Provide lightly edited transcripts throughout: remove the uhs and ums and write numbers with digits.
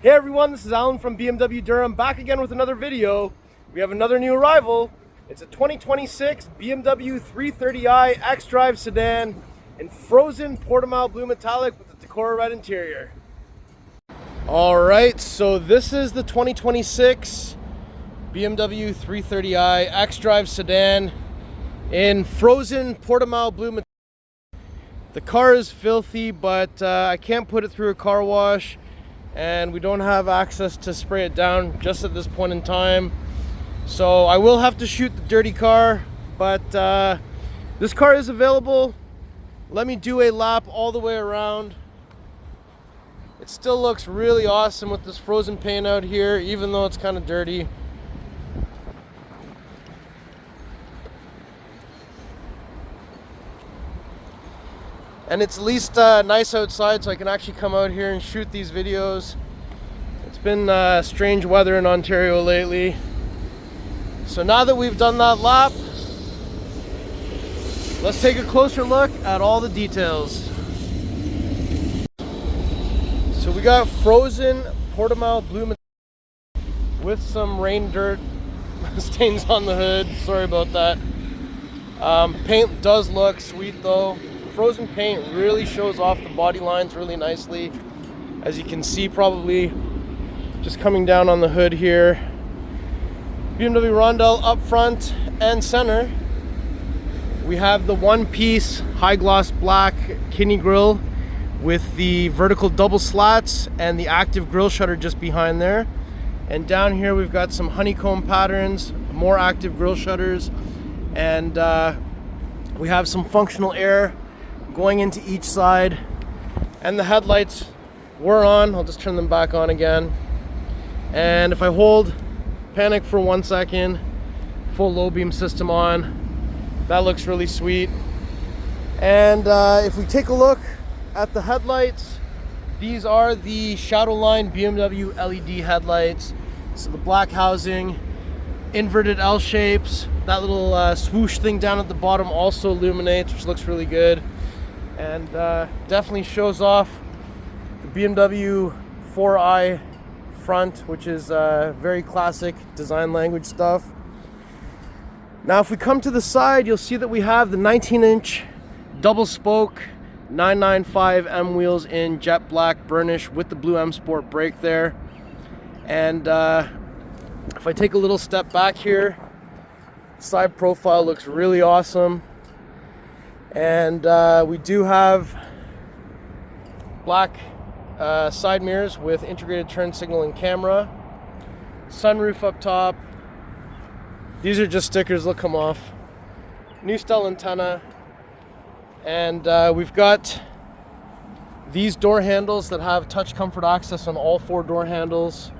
Hey everyone, this is Alan from BMW Durham, back again with another video. We have another new arrival. It's a 2026 BMW 330i xDrive sedan in Frozen Portimao Blue metallic with the Tacora Red interior. Alright, so this is the 2026 BMW 330i xDrive sedan in Frozen Portimao Blue metallic. The car is filthy, but I can't put it through a car wash, and we don't have access to spray it down just at this point in time. So I will have to shoot the dirty car, but this car is available. Let me do a lap all the way around. It still looks really awesome with this frozen paint out here, even though it's kind of dirty. And it's at least nice outside, so I can actually come out here and shoot these videos. It's been strange weather in Ontario lately. So now that we've done that lap, let's take a closer look at all the details. So we got Frozen Portimao Blue with some rain dirt stains on the hood. Sorry about that. Paint does look sweet though. Frozen paint really shows off the body lines really nicely, as you can see probably just coming down on the hood here. BMW rondelle up front and center. We have the one-piece high gloss black kidney grille with the vertical double slats and the active grille shutter just behind there. And down here we've got some honeycomb patterns, more active grille shutters, and we have some functional air going into each side, and the headlights were on. I'll just turn them back on again. And if I hold panic for 1 second, full low beam system on. That looks really sweet. And if we take a look at the headlights, these are the Shadowline BMW LED headlights. So the black housing, inverted L shapes, that little swoosh thing down at the bottom also illuminates, which looks really good. And definitely shows off the BMW 4i front, which is very classic design language stuff. Now if we come to the side, you'll see that we have the 19-inch double spoke 995M wheels in jet black burnish with the blue M Sport brake there. And if I take a little step back here, side profile looks really awesome. And we do have black side mirrors with integrated turn signal and camera. Sunroof up top. These are just stickers, they'll come off. New style antenna. And we've got these door handles that have touch comfort access on all 4 door handles.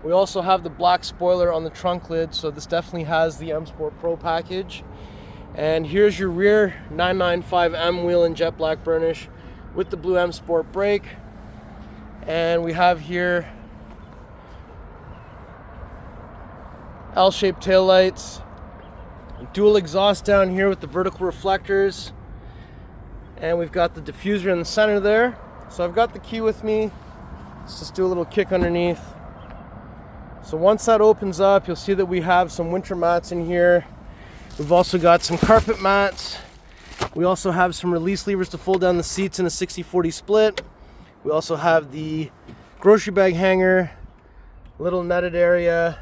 We also have the black spoiler on the trunk lid, so this definitely has the M Sport Pro package. And here's your rear 995M wheel in jet black burnish with the blue M Sport brake. And we have here L-shaped taillights, dual exhaust down here with the vertical reflectors, and we've got the diffuser in the center there. So I've got the key with me. Let's just do a little kick underneath. So once that opens up, you'll see that we have some winter mats in here. We've also got some carpet mats. We also have some release levers to fold down the seats in a 60-40 split. We also have the grocery bag hanger, little netted area,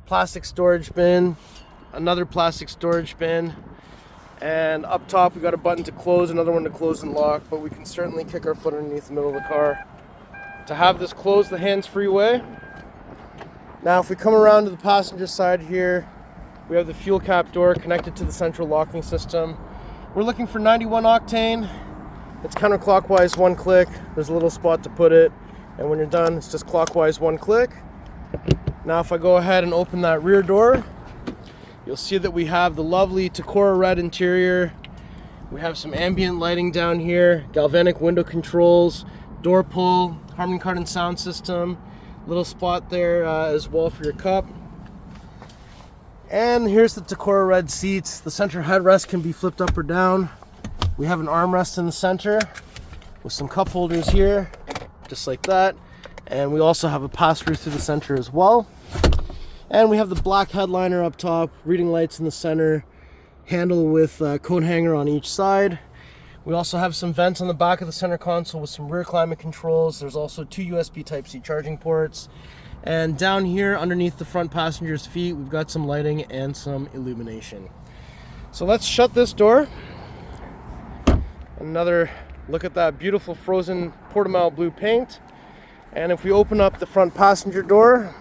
plastic storage bin, another plastic storage bin, and up top we got a button to close, another one to close and lock, but we can certainly kick our foot underneath the middle of the car to have this close the hands-free way. Now if we come around to the passenger side here, we have the fuel cap door connected to the central locking system. We're looking for 91 octane. It's counterclockwise 1 click. There's a little spot to put it. And when you're done, it's just clockwise 1 click. Now if I go ahead and open that rear door, you'll see that we have the lovely Tacora Red interior. We have some ambient lighting down here, galvanic window controls, door pull, Harman Kardon sound system, little spot there as well for your cup. And here's the Tacora Red seats. The center headrest can be flipped up or down. We have an armrest in the center with some cup holders here, just like that. And we also have a pass-through through the center as well. And we have the black headliner up top, reading lights in the center, handle with coat hanger on each side. We also have some vents on the back of the center console with some rear climate controls. There's also 2 USB Type-C charging ports. And down here underneath the front passenger's feet, we've got some lighting and some illumination. So let's shut this door. Another look at that beautiful Frozen Portimao Blue paint. And if we open up the front passenger door,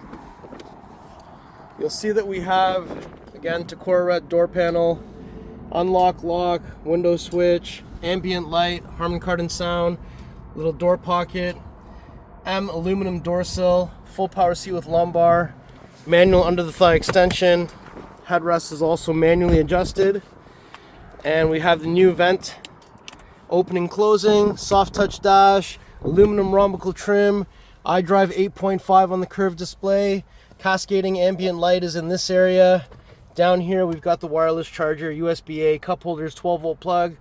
you'll see that we have, again, Tacora Red door panel, unlock, lock, window switch, ambient light, Harman Kardon sound, little door pocket, M aluminum door sill, full power seat with lumbar, manual under the thigh extension, headrest is also manually adjusted, and we have the new vent opening, closing, soft touch dash, aluminum Rhombicle trim, iDrive 8.5 on the curved display, cascading ambient light is in this area. Down here we've got the wireless charger, USB-A, cup holders, 12-volt plug,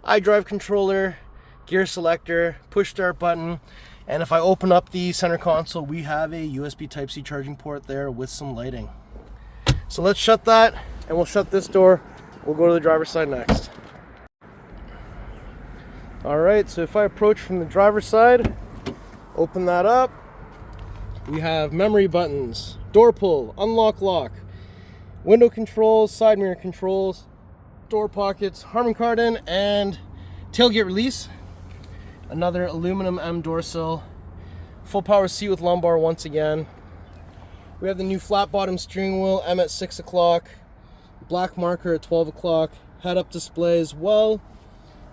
iDrive controller, gear selector, push start button, and if I open up the center console, we have a USB Type-C charging port there with some lighting. So let's shut that, and we'll shut this door. We'll go to the driver's side next. Alright, so if I approach from the driver's side, open that up, we have memory buttons, door pull, unlock, lock, window controls, side mirror controls, door pockets, Harman Kardon, and tailgate release. Another aluminum M door sill, full power seat with lumbar once again. We have the new flat bottom steering wheel, M at 6 o'clock, black marker at 12 o'clock, head-up display as well.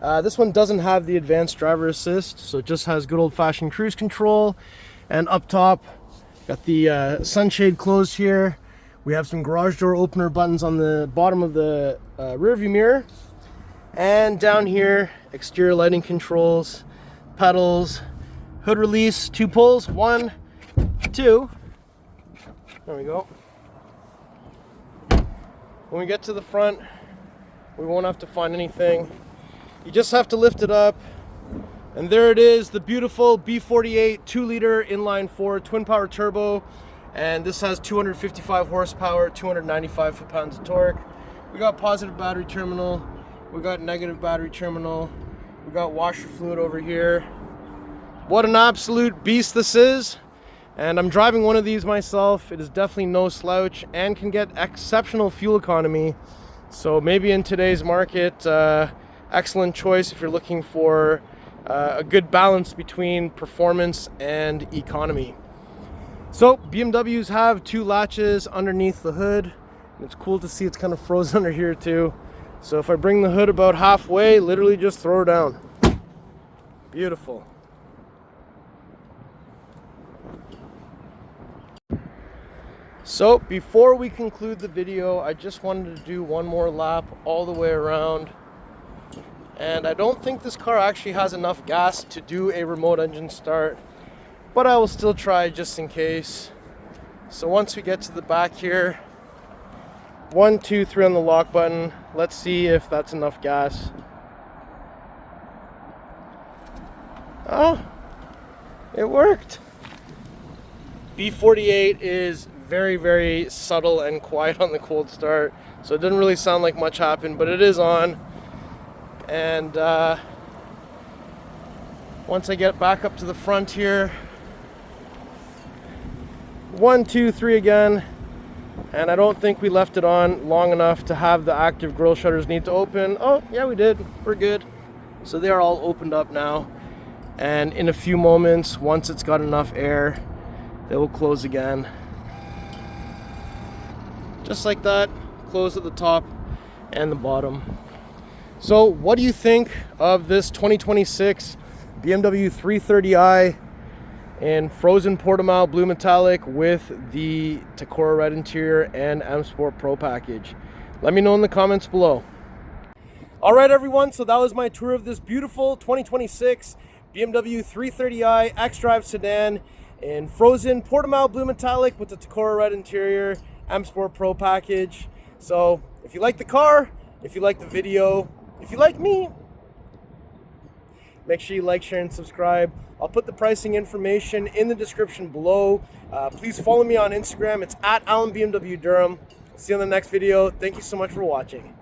This one doesn't have the advanced driver assist, so it just has good old-fashioned cruise control. And up top, got the sunshade closed here. We have some garage door opener buttons on the bottom of the rear view mirror. And down here, exterior lighting controls, pedals, hood release, 2 pulls, 1, 2. There we go. When we get to the front, we won't have to find anything. You just have to lift it up, and there it is, the beautiful B48 2-liter inline-4 twin-power turbo, and this has 255 horsepower, 295 foot-pounds of torque. We got positive battery terminal, we got negative battery terminal, we got washer fluid over here. What an absolute beast this is, and I'm driving one of these myself. It is definitely no slouch and can get exceptional fuel economy, so maybe in today's market, excellent choice if you're looking for a good balance between performance and economy. So BMWs have 2 latches underneath the hood. It's cool to see it's kind of frozen under here too. So if I bring the hood about halfway, literally just throw her down. Beautiful. So before we conclude the video, I just wanted to do one more lap all the way around. And I don't think this car actually has enough gas to do a remote engine start, but I will still try just in case. So once we get to the back here, 1, 2, 3 on the lock button. Let's see if that's enough gas. Oh, it worked. B48 is very, very subtle and quiet on the cold start, so it didn't really sound like much happened, but it is on. And once I get back up to the front here, 1, 2, 3 again, and I don't think we left it on long enough to have the active grille shutters need to open. Oh yeah, we did, we're good. So they are all opened up now, and in a few moments, once it's got enough air, they will close again. Just like that, close at the top and the bottom. So what do you think of this 2026 BMW 330i in Frozen Portimao Blue Metallic with the Tacora Red interior and M Sport Pro package? Let me know in the comments below. Alright everyone, so that was my tour of this beautiful 2026 BMW 330i xDrive sedan in Frozen Portimao Blue Metallic with the Tacora Red interior, M Sport Pro package. So if you like the car, if you like the video, if you like me, Make sure you like, share, and subscribe. I'll put the pricing information in the description below. Please follow me on Instagram. It's at Alan BMW Durham. See you on the next video. Thank you so much for watching.